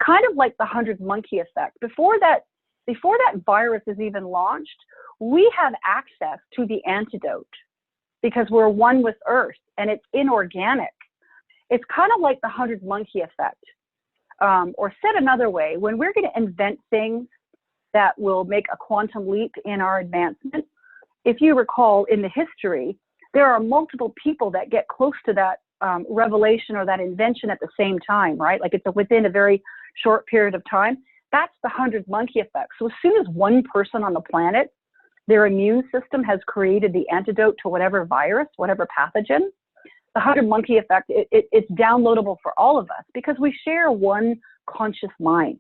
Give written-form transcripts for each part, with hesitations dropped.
kind of like the 100 monkey effect. Before that virus is even launched, we have access to the antidote because we're one with Earth and it's inorganic. It's kind of like the 100 monkey effect. Or said another way, when we're going to invent things that will make a quantum leap in our advancement, if you recall in the history, there are multiple people that get close to that revelation or that invention at the same time, right? Like it's within a very short period of time. That's the 100 monkey effect. So as soon as one person on the planet, their immune system has created the antidote to whatever virus, whatever pathogen, the 100 monkey effect, it's downloadable for all of us because we share one conscious mind.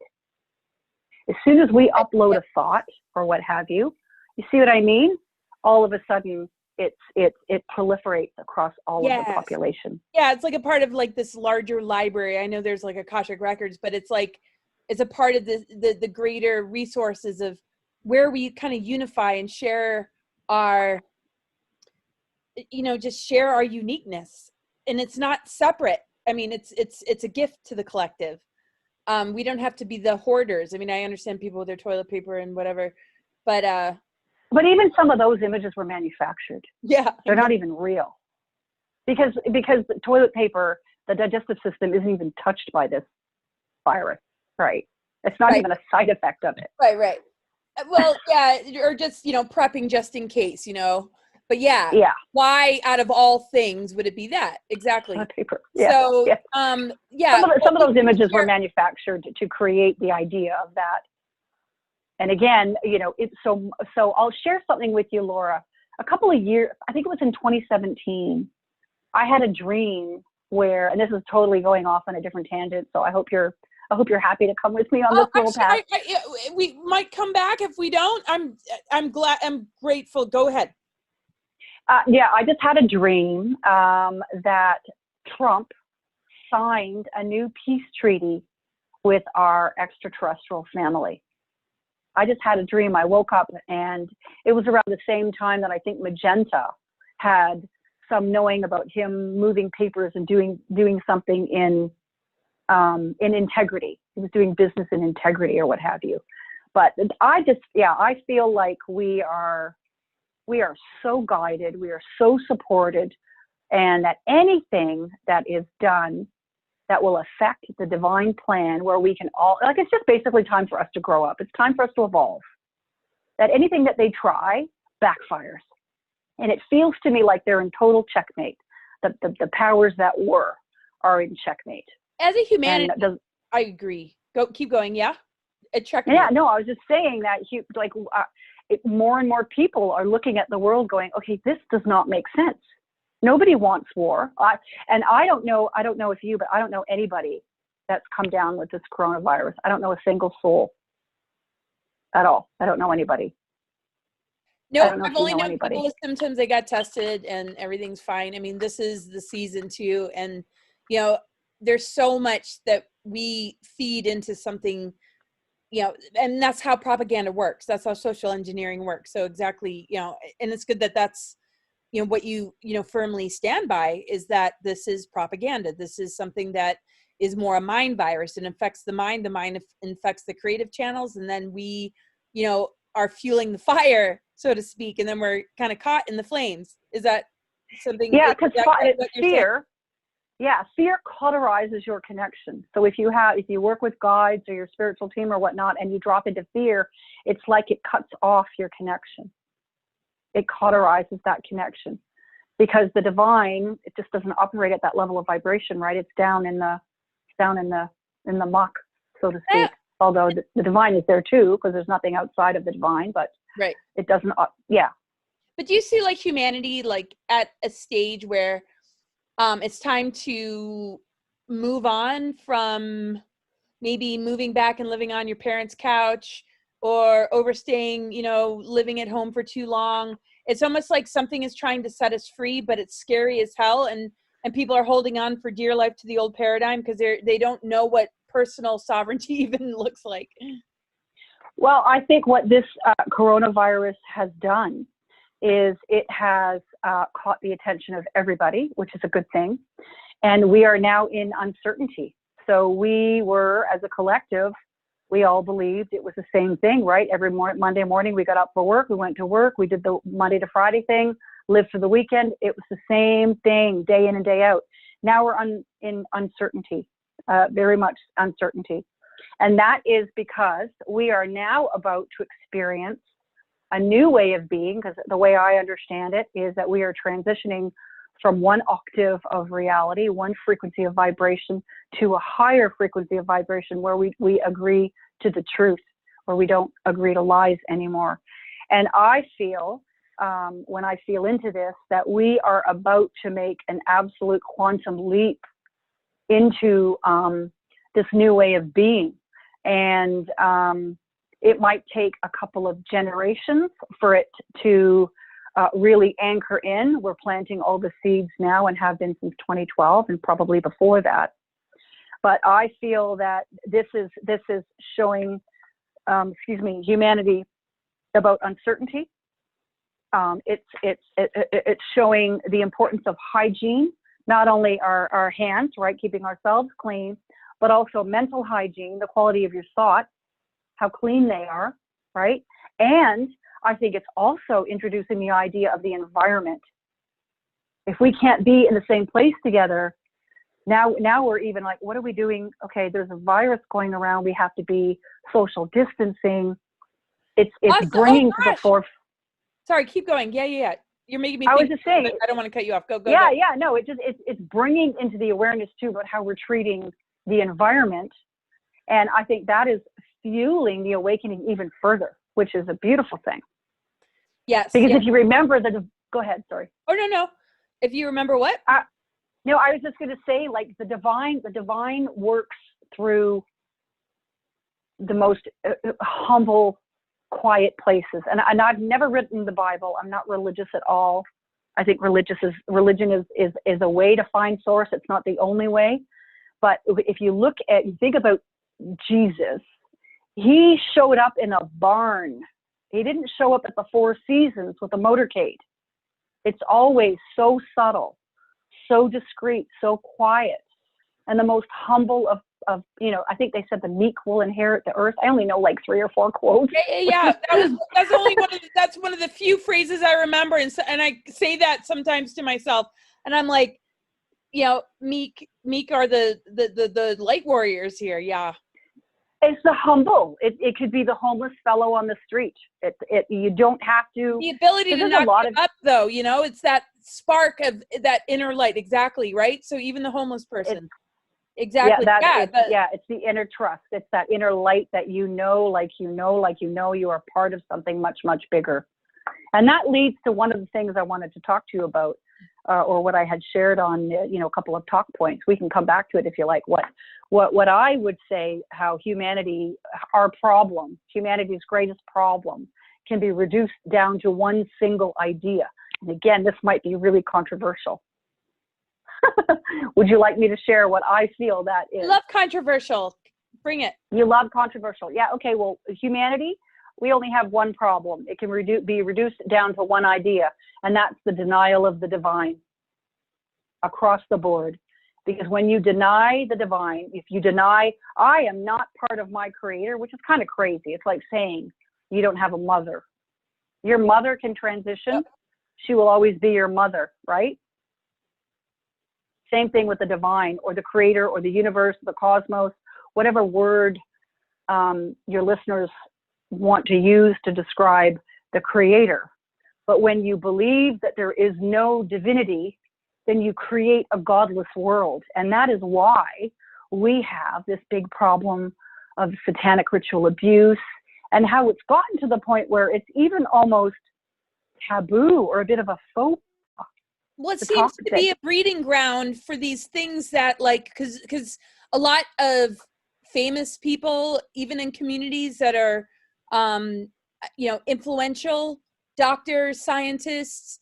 As soon as we upload a thought or what have you, you see what I mean? All of a sudden, it proliferates across all of the population. Yeah, it's like a part of like this larger library. I know there's like Akashic Records, but it's like it's a part of the greater resources of where we kind of unify and share our, just share our uniqueness. And it's not separate. I mean, it's a gift to the collective. We don't have to be the hoarders. I mean, I understand people with their toilet paper and whatever, but even some of those images were manufactured. Yeah. They're not even real. Because the toilet paper, the digestive system isn't even touched by this virus, right? It's not even a side effect of it. Right. Well, yeah, or just, prepping just in case, But yeah, why out of all things would it be that? Exactly. Toilet paper. Yeah. So, Some of those images were manufactured to create the idea of that. And again, it's so I'll share something with you, Laura. A couple of years, I think it was in 2017, I had a dream where, and this is totally going off on a different tangent, so I hope you're happy to come with me on this little path. We might come back if we don't. I'm grateful. Go ahead. I just had a dream that Trump signed a new peace treaty with our extraterrestrial family. I just had a dream. I woke up and it was around the same time that I think Magenta had some knowing about him moving papers and doing something in integrity. He was doing business in integrity or what have you. But I feel like we are so guided, we are so supported, and that anything that is done that will affect the divine plan where we can all, like, it's just basically time for us to grow up. It's time for us to evolve. That anything that they try backfires. And it feels to me like they're in total checkmate. The powers that were are in checkmate. As a humanity, I agree. Keep going. Yeah. A checkmate. Yeah, no, I was just saying that more and more people are looking at the world going, okay, this does not make sense. Nobody wants war. I don't know if you, but I don't know anybody that's come down with this coronavirus. I don't know a single soul at all. I don't know anybody. No, I've only known people with symptoms. They got tested and everything's fine. I mean, this is the season too. And, there's so much that we feed into something, and that's how propaganda works. That's how social engineering works. So exactly, and it's good that that's, what you firmly stand by is that this is propaganda. This is something that is more a mind virus. It infects the mind infects the creative channels. And then we, are fueling the fire, so to speak. And then we're kind of caught in the flames. Is that something? Yeah, because fear. Yeah, fear cauterizes your connection. So if you work with guides or your spiritual team or whatnot, and you drop into fear, it's like it cuts off your connection. It cauterizes that connection because the divine, it just doesn't operate at that level of vibration, right? It's down in the muck, so to speak. Although the divine is there too, because there's nothing outside of the divine, but right. It doesn't. Yeah. But do you see like humanity like at a stage where it's time to move on from maybe moving back and living on your parents' couch or overstaying, living at home for too long? It's almost like something is trying to set us free, but it's scary as hell. And people are holding on for dear life to the old paradigm because they don't know what personal sovereignty even looks like. Well, I think what this coronavirus has done is it has caught the attention of everybody, which is a good thing. And we are now in uncertainty. So we were, as a collective, we all believed it was the same thing, right? Every Monday morning, we got up for work, we went to work, we did the Monday to Friday thing, lived for the weekend. It was the same thing, day in and day out. Now we're in uncertainty, very much uncertainty. And that is because we are now about to experience a new way of being, because the way I understand it is that we are transitioning from one octave of reality, one frequency of vibration, to a higher frequency of vibration where we agree to the truth, where we don't agree to lies anymore. And I feel, when I feel into this, that we are about to make an absolute quantum leap into this new way of being. And it might take a couple of generations for it to really anchor in. We're planting all the seeds now and have been since 2012 and probably before that. But I feel that this is showing, humanity about uncertainty. It's showing the importance of hygiene, not only our hands, right, keeping ourselves clean, but also mental hygiene, the quality of your thoughts, how clean they are, right? And I think it's also introducing the idea of the environment. If we can't be in the same place together, now we're even like, what are we doing? Okay, there's a virus going around. We have to be social distancing. It's bringing to the forefront. Sorry, keep going. Yeah. You're making me think. I was just saying. I don't want to cut you off. Go. Yeah. No, it's bringing into the awareness too about how we're treating the environment, and I think that is fueling the awakening even further, which is a beautiful thing. Yes. Because if you remember go ahead. Sorry. Oh no. If you remember what? No, I was just going to say, like, the divine works through the most humble, quiet places. And I've never written the Bible. I'm not religious at all. I think religion is a way to find source. It's not the only way. But if you think about Jesus, he showed up in a barn. He didn't show up at the Four Seasons with a motorcade. It's always so subtle, so discreet, so quiet, and the most humble of I think they said the meek will inherit the earth. I only know like 3 or 4 quotes. Yeah. That's only that's one of the few phrases I remember, and I say that sometimes to myself, and I'm like, meek are the light warriors here. Yeah. It's the humble. It could be the homeless fellow on the street. You don't have to. The ability to not give up, though. It's that spark of that inner light. Exactly, right? So even the homeless person. Exactly. It's the inner trust. It's that inner light that you are part of something much, much bigger. And that leads to one of the things I wanted to talk to you about, or what I had shared on, a couple of talk points. We can come back to it if you like. What I would say, how humanity's greatest problem can be reduced down to one single idea. And again, this might be really controversial. Would you like me to share what I feel that is? I love controversial. Bring it. You love controversial. Yeah. Okay. Well, humanity, we only have one problem. It can be reduced down to one idea, and that's the denial of the divine across the board. Because when you deny the divine, if you deny, I am not part of my creator, which is kind of crazy. It's like saying you don't have a mother. Your mother can transition. Yep. She will always be your mother, right? Same thing with the divine or the creator or the universe, the cosmos, whatever word your listeners want to use to describe the creator. But when you believe that there is no divinity, then you create a godless world. And that is why we have this big problem of satanic ritual abuse, and how it's gotten to the point where it's even almost taboo or a bit of a faux. Well, it seems to be a breeding ground for these things that, like, because a lot of famous people, even in communities that are, influential, doctors, scientists,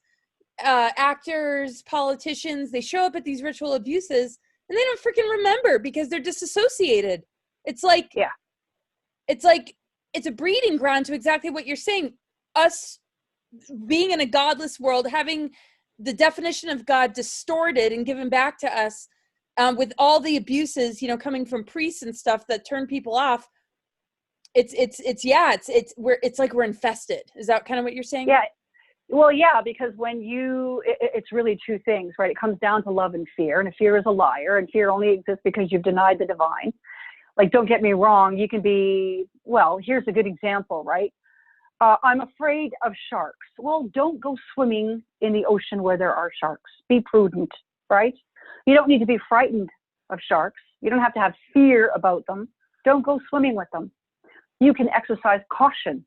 actors, politicians, they show up at these ritual abuses and they don't freaking remember because they're disassociated. It's like, it's a breeding ground to exactly what you're saying. Us being in a godless world, having the definition of God distorted and given back to us, with all the abuses, you know, coming from priests and stuff that turn people off, it's like we're infested. Is that kind of what you're saying? Yeah. Well, yeah, because it's really two things, right? It comes down to love and fear, and fear is a liar, and fear only exists because you've denied the divine. Like, don't get me wrong, you can be, well, here's a good example, right? I'm afraid of sharks. Well, don't go swimming in the ocean where there are sharks. Be prudent, right? You don't need to be frightened of sharks. You don't have to have fear about them. Don't go swimming with them. You can exercise caution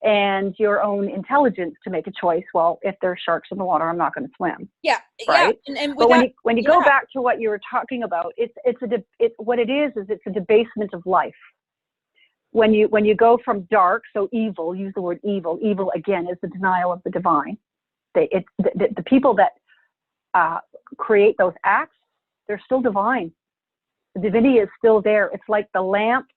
and your own intelligence to make a choice. Well, if there's sharks in the water, I'm not going to swim. Yeah, right. Yeah. And but when you go back to what you were talking about, what it is it's a debasement of life. When you go from dark, so evil, use the word evil. Evil again is the denial of the divine. The people that create those acts, they're still divine. The divinity is still there. It's like the lamp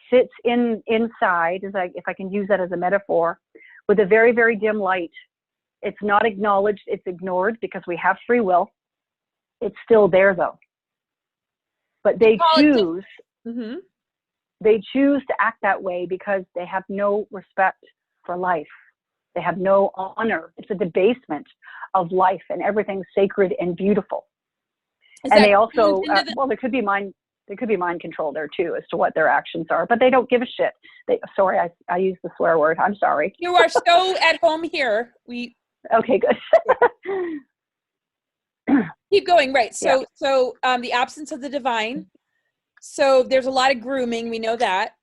sits inside, if I can use that as a metaphor, with a very, very dim light. It's not acknowledged, it's ignored because we have free will. It's still there though. But they choose to act that way because they have no respect for life. They have no honor. It's a debasement of life, and everything's sacred and beautiful. And they also, well, there could be mind control there too as to what their actions are, but they don't give a shit. Sorry, I used the swear word. I'm sorry. You are so at home here. Okay, good. Keep going. Right. So the absence of the divine. So there's a lot of grooming. We know that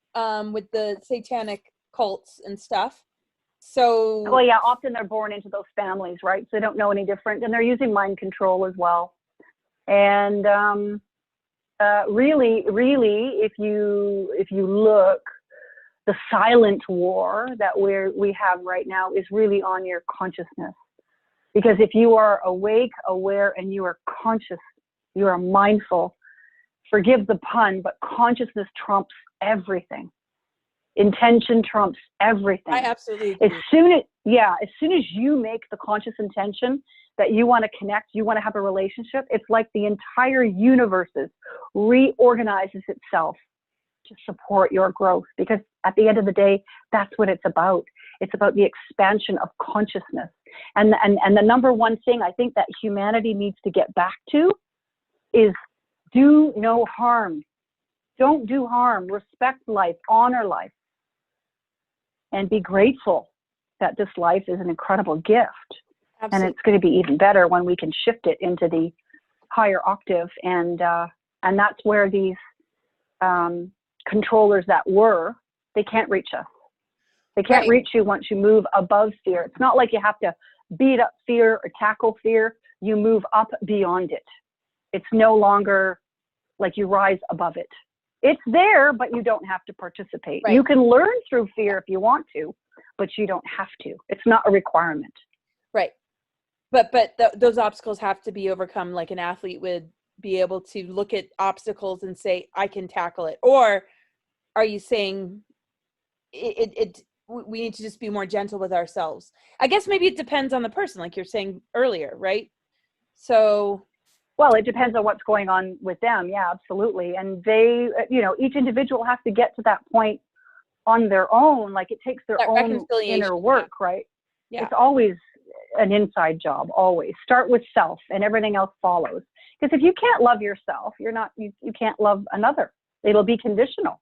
with the satanic cults and stuff. So. Well, yeah, often they're born into those families, right? So they don't know any different, and they're using mind control as well. And really, if you look, the silent war that we have right now is really on your consciousness. Because if you are awake, aware, and you are conscious, you are mindful, forgive the pun, but consciousness trumps everything. Intention trumps everything. I absolutely agree. As soon as you make the conscious intention that you want to connect, you want to have a relationship, it's like the entire universe reorganizes itself to support your growth. Because at the end of the day, that's what it's about. It's about the expansion of consciousness. And the number one thing I think that humanity needs to get back to is do no harm. Don't do harm. Respect life. Honor life. And be grateful that this life is an incredible gift. Absolutely. And it's going to be even better when we can shift it into the higher octave. And that's where these controllers they can't reach us. They can't reach you once you move above fear. It's not like you have to beat up fear or tackle fear. You move up beyond it. It's no longer like you rise above it. It's there, but you don't have to participate. Right. You can learn through fear if you want to, but you don't have to. It's not a requirement. Right. But those obstacles have to be overcome, like an athlete would be able to look at obstacles and say, I can tackle it. Or are you saying we need to just be more gentle with ourselves? I guess maybe it depends on the person, like you're saying earlier, right? So... Well, it depends on what's going on with them. Yeah, absolutely. And they, each individual has to get to that point on their own. Like it takes their own inner work, right? Yeah. It's always an inside job, always. Start with self and everything else follows. Because if you can't love yourself, you can't love another. It'll be conditional.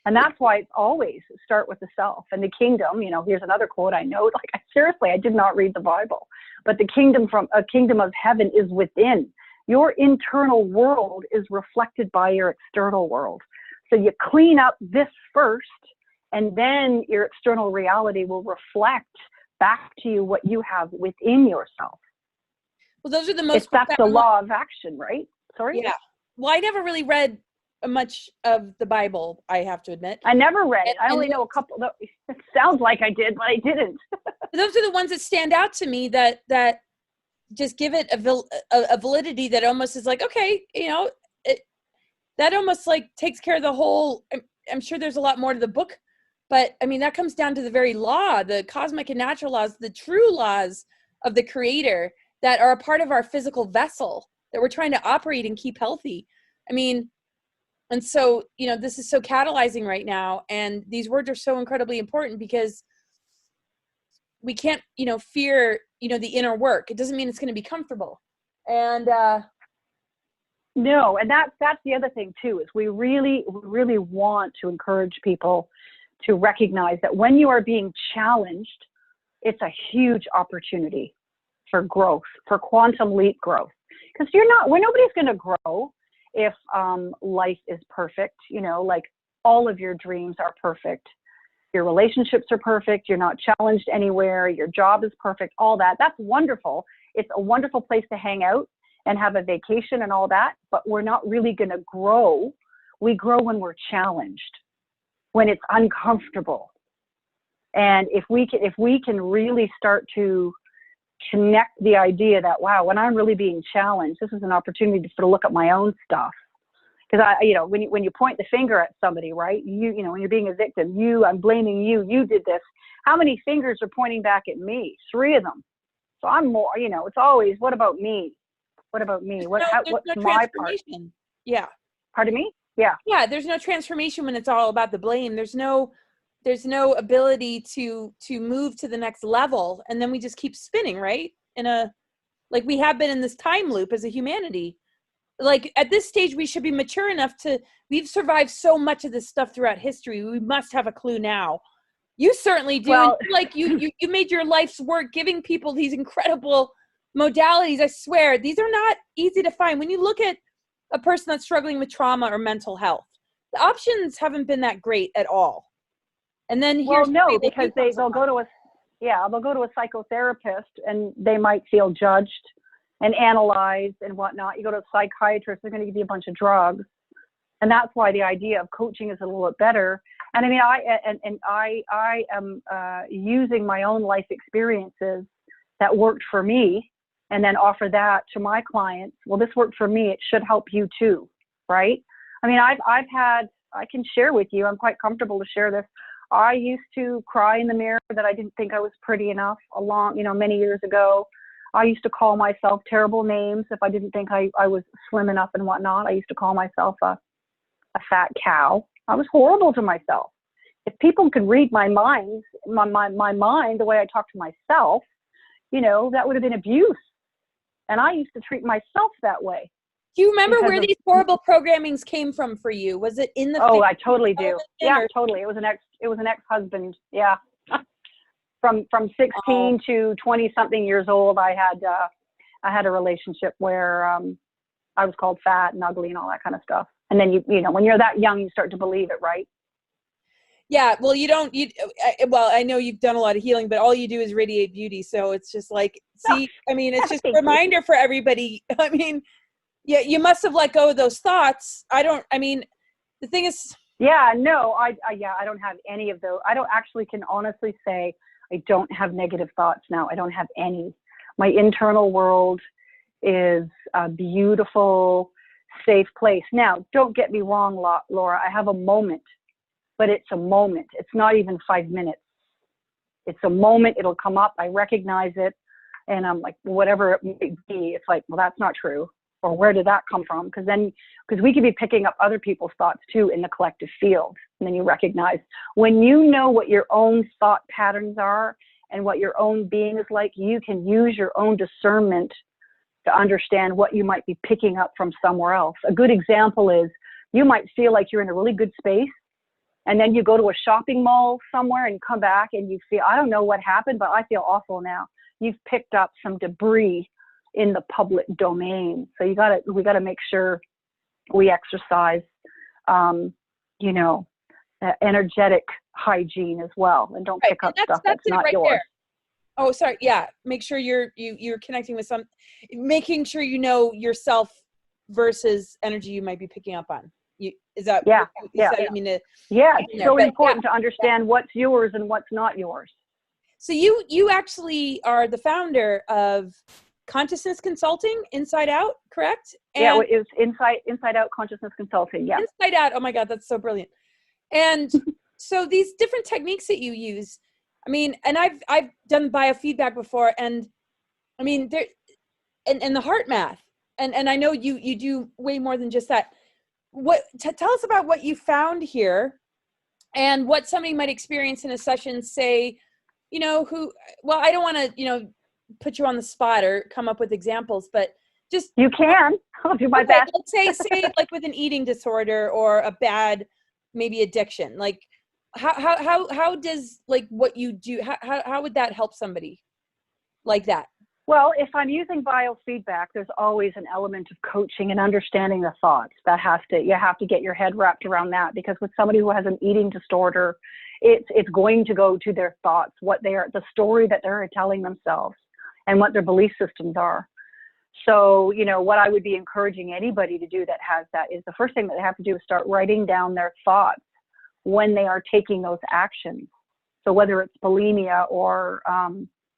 And that's why it's always start with the self. And the kingdom, here's another quote I know. Like, seriously, I did not read the Bible. But the kingdom of heaven is within. Your internal world is reflected by your external world. So you clean up this first, and then your external reality will reflect back to you what you have within yourself. Well, those are the most... That's the law of action, right? Sorry? Yeah. Well, I never really read much of the Bible, I have to admit. I never read it. I only know a couple. It sounds like I did, but I didn't. Those are the ones that stand out to me that just give it a validity that almost is like, okay, that almost like takes care of the whole. I'm sure there's a lot more to the book, but I mean, that comes down to the very law, the cosmic and natural laws, the true laws of the creator that are a part of our physical vessel that we're trying to operate and keep healthy. I mean, and so, this is so catalyzing right now. And these words are so incredibly important because we can't, fear, the inner work. It doesn't mean it's going to be comfortable. And, no, and that's the other thing too, is we really want to encourage people to recognize that when you are being challenged, it's a huge opportunity for growth, for quantum leap growth. Because nobody's going to grow if life is perfect, like all of your dreams are perfect. Your relationships are perfect. You're not challenged anywhere. Your job is perfect, all that. That's wonderful. It's a wonderful place to hang out and have a vacation and all that, but we're not really going to grow. We grow when we're challenged, when it's uncomfortable. And if we can really start to connect the idea that, wow, when I'm really being challenged, this is an opportunity to look at my own stuff. Because when you point the finger at somebody, right? When you're being a victim, I'm blaming you. You did this. How many fingers are pointing back at me? 3 of them. So I'm more. It's always, what about me? What about me? What's my part? Yeah. Pardon me? Yeah. Yeah. There's no transformation when it's all about the blame. There's no ability to move to the next level, and then we just keep spinning, right? Like we have been in this time loop as a humanity. Like at this stage, we should be mature enough we've survived so much of this stuff throughout history. We must have a clue now. You certainly do. Well, and you made your life's work giving people these incredible modalities. I swear, these are not easy to find. When you look at a person that's struggling with trauma or mental health, the options haven't been that great at all. And then because they'll go to a psychotherapist and they might feel judged and analyzed and whatnot. You go to a psychiatrist, they're going to give you a bunch of drugs. And that's why the idea of coaching is a little bit better. And I mean, I am using my own life experiences that worked for me and then offer that to my clients. Well, this worked for me. It should help you too, right? I mean, I can share with you, I'm quite comfortable to share this. I used to cry in the mirror that I didn't think I was pretty enough many years ago. I used to call myself terrible names if I didn't think I was slim enough and whatnot. I used to call myself a fat cow. I was horrible to myself. If people could read my mind, the way I talk to myself, that would have been abuse. And I used to treat myself that way. Do you remember where these horrible programmings came from for you? Was it in the? Oh, I totally do. Yeah, totally. It was an ex-husband. Yeah. From 16 to 20 something years old, I had a relationship where I was called fat and ugly and all that kind of stuff. And then when you're that young, you start to believe it, right? Yeah. Well, I know you've done a lot of healing, but all you do is radiate beauty. So it's just like, it's just a reminder for everybody. I mean, yeah, you must have let go of those thoughts. The thing is. Yeah, no, I don't have any of those. I don't actually can honestly say I don't have negative thoughts now. I don't have any. My internal world is a beautiful, safe place. Now, don't get me wrong, Laura. I have a moment, but it's a moment. It's not even 5 minutes. It's a moment. It'll come up. I recognize it. And I'm like, whatever it may be, it's like, well, that's not true. Or where did that come from? Because we could be picking up other people's thoughts too in the collective field. And then you recognize when you know what your own thought patterns are and what your own being is like, you can use your own discernment to understand what you might be picking up from somewhere else. A good example is you might feel like you're in a really good space, and then you go to a shopping mall somewhere and come back and you feel, I don't know what happened, but I feel awful now. You've picked up some debris in the public domain. So we got to make sure we exercise, energetic hygiene as well, and don't pick up stuff that's not yours. There. Oh, sorry. Yeah. Make sure you're connecting with making sure you know yourself versus energy you might be picking up on. It's so important to understand what's yours and what's not yours. So you actually are the founder of Consciousness Consulting, Inside Out, correct? And it was Inside Out Consciousness Consulting. Yeah. Inside Out. Oh my God, that's so brilliant. And so these different techniques that you use, and I've done biofeedback before, and I mean, and the HeartMath, and I know you do way more than just that. tell us about what you found here and what somebody might experience in a session, say, I don't want to, put you on the spot or come up with exampls, but just. You can. I'll do my best. Let's say like with an eating disorder or a bad, maybe addiction, like how does like what you do, how would that help somebody like that? Well, if I'm using biofeedback, there's always an element of coaching and understanding the thoughts. You have to get your head wrapped around that, because with somebody who has an eating disorder, it's going to go to their thoughts, the story that they're telling themselves and what their belief systems are. So, what I would be encouraging anybody to do that has that is the first thing that they have to do is start writing down their thoughts when they are taking those actions. So whether it's bulimia or,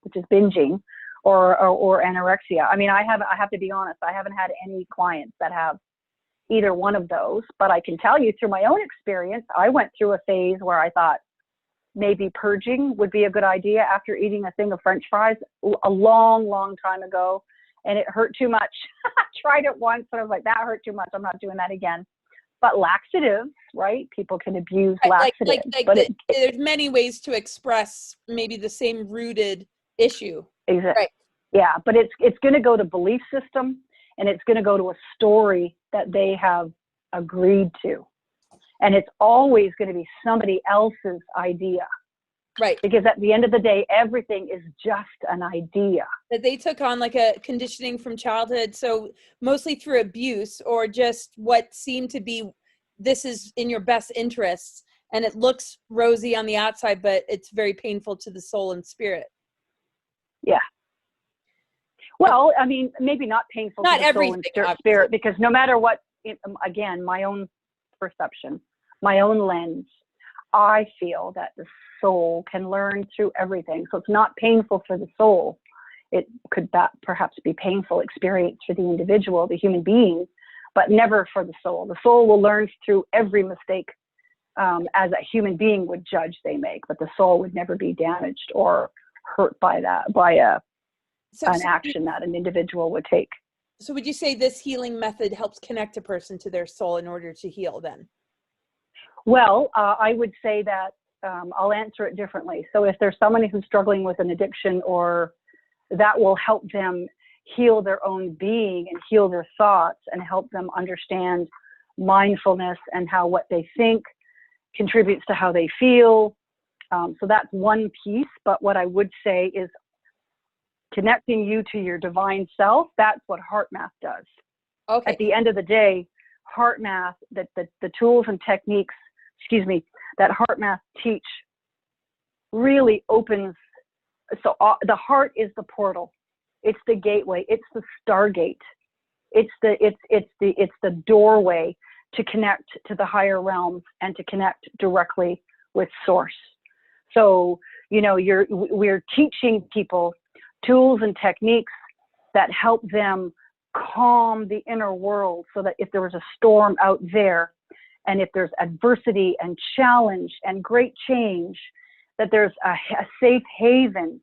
which is binging, or anorexia. I mean, I have to be honest, I haven't had any clients that have either one of those, but I can tell you through my own experience, I went through a phase where I thought maybe purging would be a good idea after eating a thing of French fries a long, long time ago, and it hurt too much. I tried it once, but I was like, that hurt too much. I'm not doing that again. But laxatives, right? People can abuse laxatives. There's many ways to express maybe the same rooted issue. Exactly. Right. Yeah, but it's going to go to belief system, and it's going to go to a story that they have agreed to. And it's always going to be somebody else's idea. Right. Because at the end of the day, everything is just an idea. That they took on like a conditioning from childhood. So mostly through abuse, or just what seemed to be, this is in your best interests. And it looks rosy on the outside, but it's very painful to the soul and spirit. Yeah. Well, I mean, maybe not painful to the soul and spirit, because no matter what, again, my own perception, my own lens, I feel that the soul can learn through everything. So it's not painful for the soul. It could perhaps be painful experience for the individual, the human being, but never for the soul. The soul will learn through every mistake as a human being would judge they make, but the soul would never be damaged or hurt by an action that an individual would take. So would you say this healing method helps connect a person to their soul in order to heal then? Well, I would say that I'll answer it differently. So if there's someone who's struggling with an addiction, or that will help them heal their own being and heal their thoughts and help them understand mindfulness and how what they think contributes to how they feel. So that's one piece. But what I would say is connecting you to your divine self. That's what HeartMath does. Okay. At the end of the day, HeartMath, the tools and techniques, that HeartMath teach really opens. So the heart is the portal. It's the gateway. It's the stargate. It's the doorway to connect to the higher realms and to connect directly with source. So, we're teaching people tools and techniques that help them calm the inner world, so that if there was a storm out there, and if there's adversity and challenge and great change, that there's a safe haven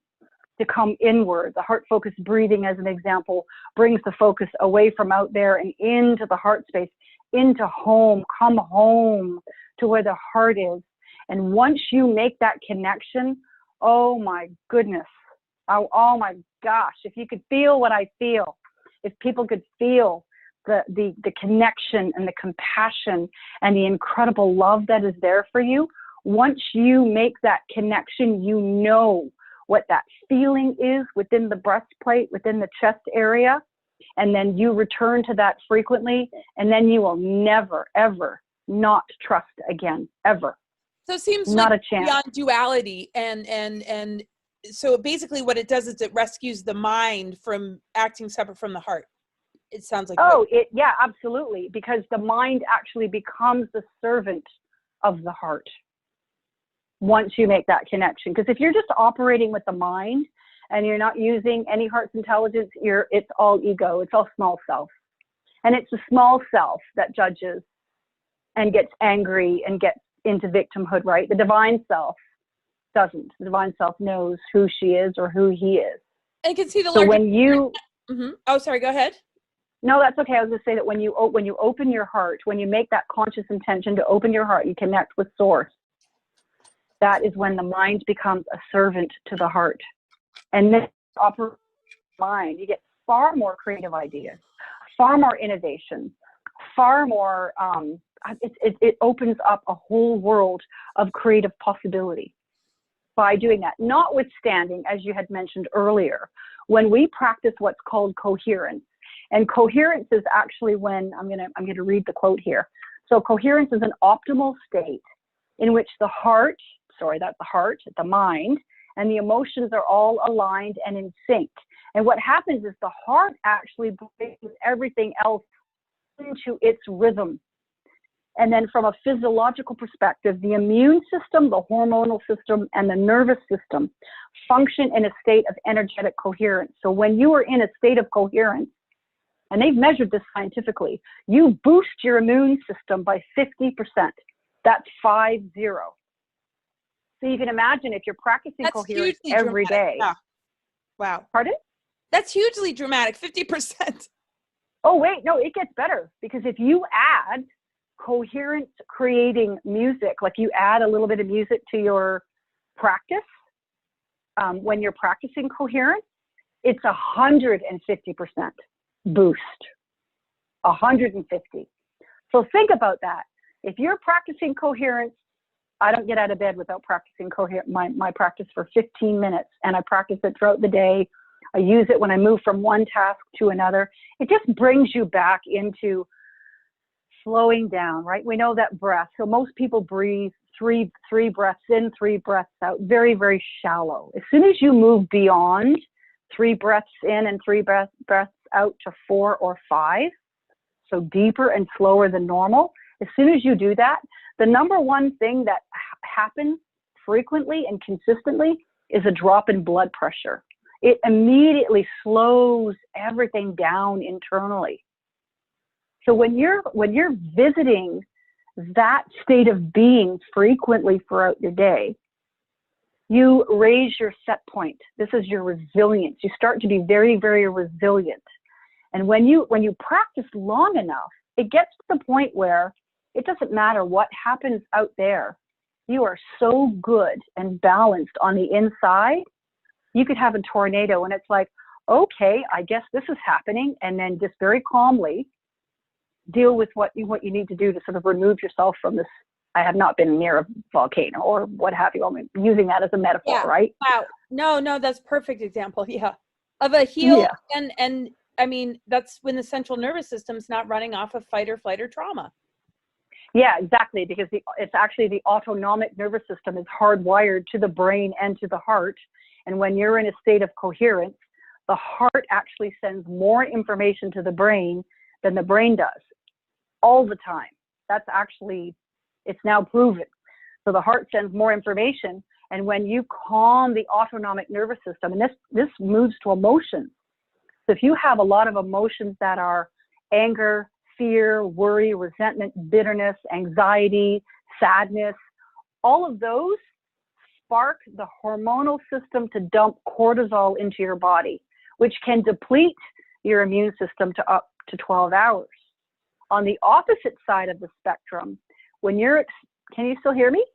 to come inward. The heart focused breathing, as an example, brings the focus away from out there and into the heart space, into home. Come home to where the heart is. And once you make that connection, oh my goodness, oh my gosh, if you could feel what I feel, if people could feel the connection and the compassion and the incredible love that is there for you, once you make that connection, you know what that feeling is within the breastplate, within the chest area, and then you return to that frequently, and then you will never, ever not trust again, ever. So it seems not like a chance. Beyond duality, and so basically what it does is it rescues the mind from acting separate from the heart. It sounds like. Yeah, absolutely. Because the mind actually becomes the servant of the heart once you make that connection. Because if you're just operating with the mind and you're not using any heart's intelligence, it's all ego. It's all small self. And it's the small self that judges and gets angry and gets into victimhood, right? The divine self doesn't. The divine self knows who she is or who he is. I can see the so when you Mm-hmm. Oh, sorry, go ahead. No, that's okay. I was going to say that when you open your heart, when you make that conscious intention to open your heart, you connect with source. That is when the mind becomes a servant to the heart. And then operates mind, you get far more creative ideas, far more innovation, far more, it opens up a whole world of creative possibility by doing that. Notwithstanding, as you had mentioned earlier, when we practice what's called coherence, and coherence is actually when, I'm going to read the quote here. So coherence is an optimal state in which the heart, the mind, and the emotions are all aligned and in sync. And what happens is the heart actually brings everything else into its rhythm. And then from a physiological perspective, the immune system, the hormonal system, and the nervous system function in a state of energetic coherence. So when you are in a state of coherence, and they've measured this scientifically, you boost your immune system by 50%. That's 50. So you can imagine if you're practicing coherence every day. Yeah. Wow. Pardon? That's hugely dramatic, 50%. Oh, wait, no, it gets better. Because if you add coherence creating music, like you add a little bit of music to your practice, when you're practicing coherence, it's 150% boost. 150. So think about that. If you're practicing coherence, I don't get out of bed without practicing my practice for 15 minutes, and I practice it throughout the day. I use it when I move from one task to another. It just brings you back into slowing down, right? We know that breath. So most people breathe three breaths in, 3 breaths out, very, very shallow. As soon as you move beyond 3 breaths in and 3 breaths out to 4 or 5, so deeper and slower than normal, as soon as you do that, the number one thing that happens frequently and consistently is a drop in blood pressure. It immediately slows everything down internally. So when you're visiting that state of being frequently throughout your day, you raise your set point. This is your resilience. You start to be very, very resilient. And when you practice long enough, it gets to the point where it doesn't matter what happens out there. You are so good and balanced on the inside. You could have a tornado and it's like, okay, I guess this is happening. And then just very calmly deal with what you need to do to sort of remove yourself from this. I have not been near a volcano or what have you. I'm using that as a metaphor, right? Wow. No, that's a perfect example. Yeah. Of a heal. Yeah. And I mean, that's when the central nervous system's not running off of fight or flight or trauma. Yeah, exactly. Because it's actually the autonomic nervous system is hardwired to the brain and to the heart. And when you're in a state of coherence, the heart actually sends more information to the brain than the brain does all the time. That's actually, it's now proven. So the heart sends more information. And when you calm the autonomic nervous system, and this moves to emotions. So if you have a lot of emotions that are anger, fear, worry, resentment, bitterness, anxiety, sadness, all of those spark the hormonal system to dump cortisol into your body, which can deplete your immune system to up to 12 hours. On the opposite side of the spectrum, when you're, can you still hear me?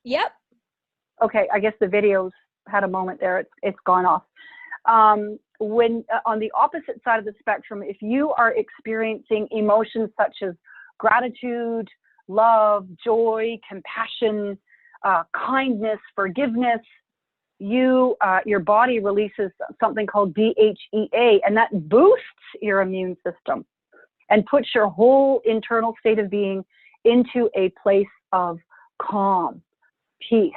Yep. Okay, I guess the video's had a moment there. It's gone off. When on the opposite side of the spectrum, if you are experiencing emotions such as gratitude, love, joy, compassion, kindness, forgiveness, your body releases something called DHEA, and that boosts your immune system and puts your whole internal state of being into a place of calm, peace.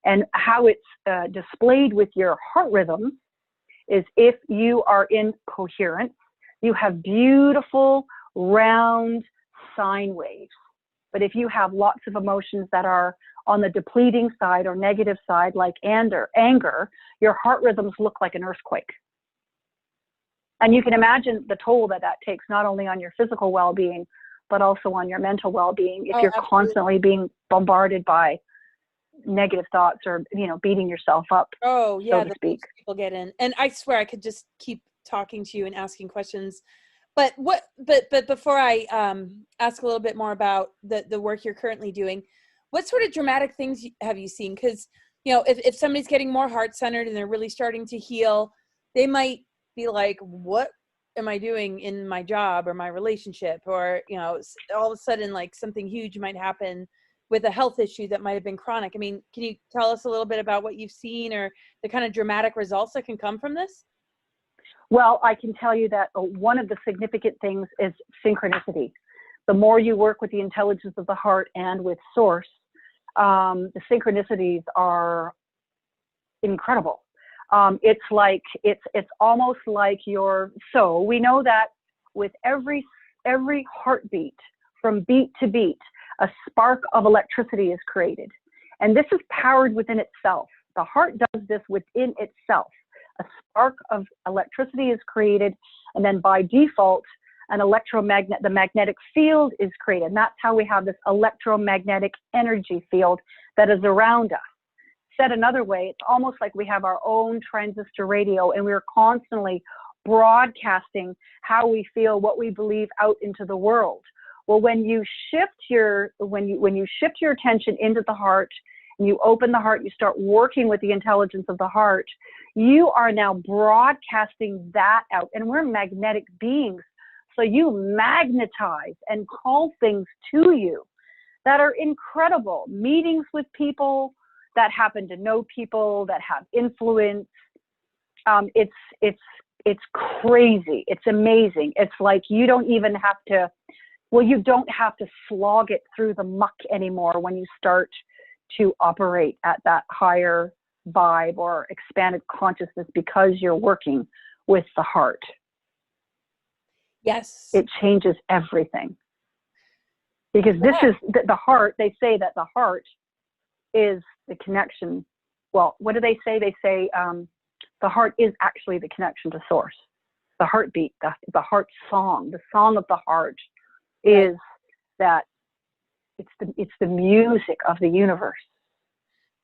And how it's displayed with your heart rhythms is if you are in coherence, you have beautiful, round sine waves. But if you have lots of emotions that are on the depleting side or negative side, like anger, your heart rhythms look like an earthquake. And you can imagine the toll that takes not only on your physical well-being, but also on your mental well-being if you're absolutely constantly being bombarded by negative thoughts or, beating yourself up. Oh, yeah, so to speak. People get in. And I swear I could just keep talking to you and asking questions. But before I ask a little bit more about the work you're currently doing, what sort of dramatic things have you seen? Because, you know, if somebody's getting more heart-centered and they're really starting to heal, they might be like, what am I doing in my job or my relationship? Or, you know, all of a sudden, like, something huge might happen with a health issue that might have been chronic. I mean, can you tell us a little bit about what you've seen or the kind of dramatic results that can come from this? Well, I can tell you that one of the significant things is synchronicity. The more you work with the intelligence of the heart and with source, the synchronicities are incredible. It's like, it's almost like so we know that with every heartbeat, from beat to beat, a spark of electricity is created. And this is powered within itself. The heart does this within itself. A spark of electricity is created, and then by default, the magnetic field is created. And that's how we have this electromagnetic energy field that is around us. Said another way, it's almost like we have our own transistor radio, and we're constantly broadcasting how we feel, what we believe out into the world. Well, when you shift your attention into the heart, and you open the heart, you start working with the intelligence of the heart, you are now broadcasting that out. And we're magnetic beings. So you magnetize and call things to you that are incredible. Meetings with people that happen to know people, that have influence. It's crazy. It's amazing. It's like you don't have to slog it through the muck anymore when you start to operate at that higher vibe or expanded consciousness, because you're working with the heart. Yes. It changes everything. Because this is the heart. They say that the heart is the connection. Well, what do they say? They say the heart is actually the connection to source. The heartbeat, the heart song, the song of the heart is that it's the music of the universe.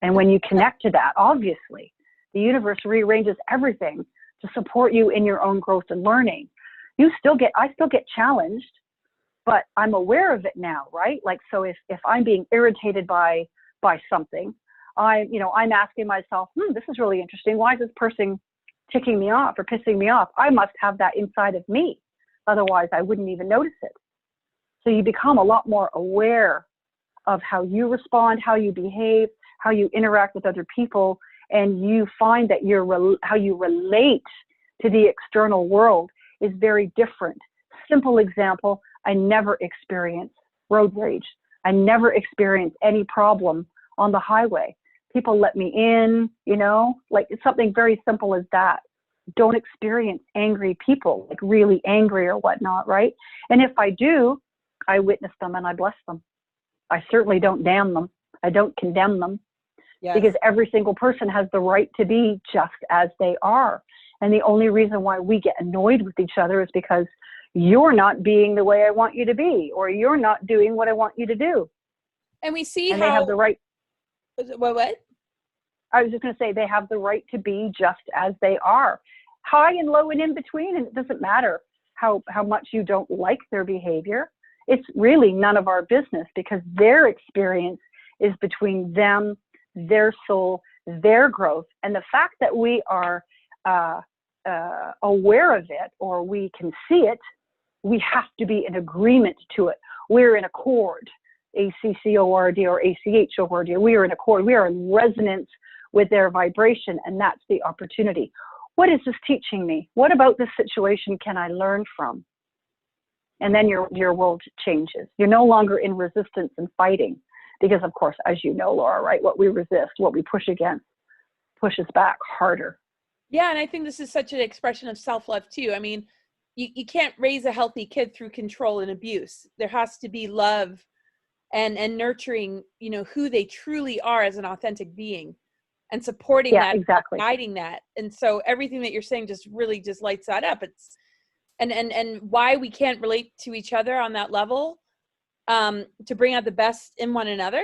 And when you connect to that, obviously, the universe rearranges everything to support you in your own growth and learning. I still get challenged, but I'm aware of it now, right? Like, so if I'm being irritated by something, I'm asking myself, this is really interesting. Why is this person ticking me off or pissing me off? I must have that inside of me. Otherwise, I wouldn't even notice it. So you become a lot more aware of how you respond, how you behave, how you interact with other people, and you find that how you relate to the external world is very different. Simple example, I never experience road rage. I never experience any problem on the highway. People let me in, like it's something very simple as that. Don't experience angry people, like really angry or whatnot, right? And if I do, I witness them and I bless them. I certainly don't damn them. I don't condemn them. Yes. Because every single person has the right to be just as they are. And the only reason why we get annoyed with each other is because you're not being the way I want you to be, or you're not doing what I want you to do. And we see how they have the right. What? I was just going to say they have the right to be just as they are, high and low and in between. And it doesn't matter how much you don't like their behavior. It's really none of our business, because their experience is between them, their soul, their growth. And the fact that we are aware of it, or we can see it, we have to be in agreement to it. We're in accord, A-C-C-O-R-D or A-C-H-O-R-D. We are in accord. We are in resonance with their vibration, and that's the opportunity. What is this teaching me? What about this situation can I learn from? And then your world changes. You're no longer in resistance and fighting, because of course, as you know, Laura, right? What we resist, what we push against, pushes back harder. Yeah, and I think this is such an expression of self-love too. I mean, you can't raise a healthy kid through control and abuse. There has to be love and nurturing, who they truly are as an authentic being, and supporting that, exactly. Guiding that. And so everything that you're saying just really just lights that up. It's and why we can't relate to each other on that level, to bring out the best in one another,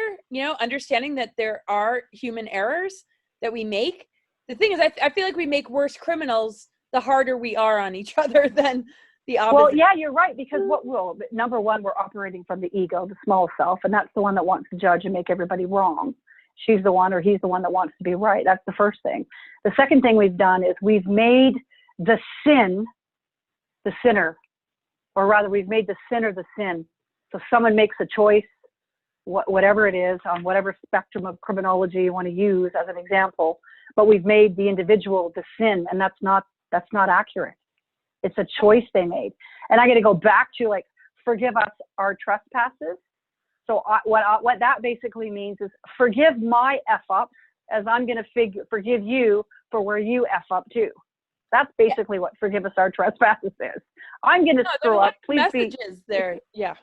understanding that there are human errors that we make. The thing is, I feel like we make worse criminals the harder we are on each other than the opposite. Well, yeah, you're right, because number one, we're operating from the ego, the small self, and that's the one that wants to judge and make everybody wrong. She's the one or he's the one that wants to be right. That's the first thing. The second thing we've done is we've made the sin the sinner, or rather we've made the sinner the sin. So someone makes a choice, whatever it is, on whatever spectrum of criminology you want to use as an example, but we've made the individual the sin, and that's not accurate. It's a choice they made. And I got to go back to, like, forgive us our trespasses. So what that basically means is forgive my F-ups, as I'm going to forgive you for where you F up too. That's basically what forgive us our trespasses is. I'm going to screw up. Please messages there. Yeah.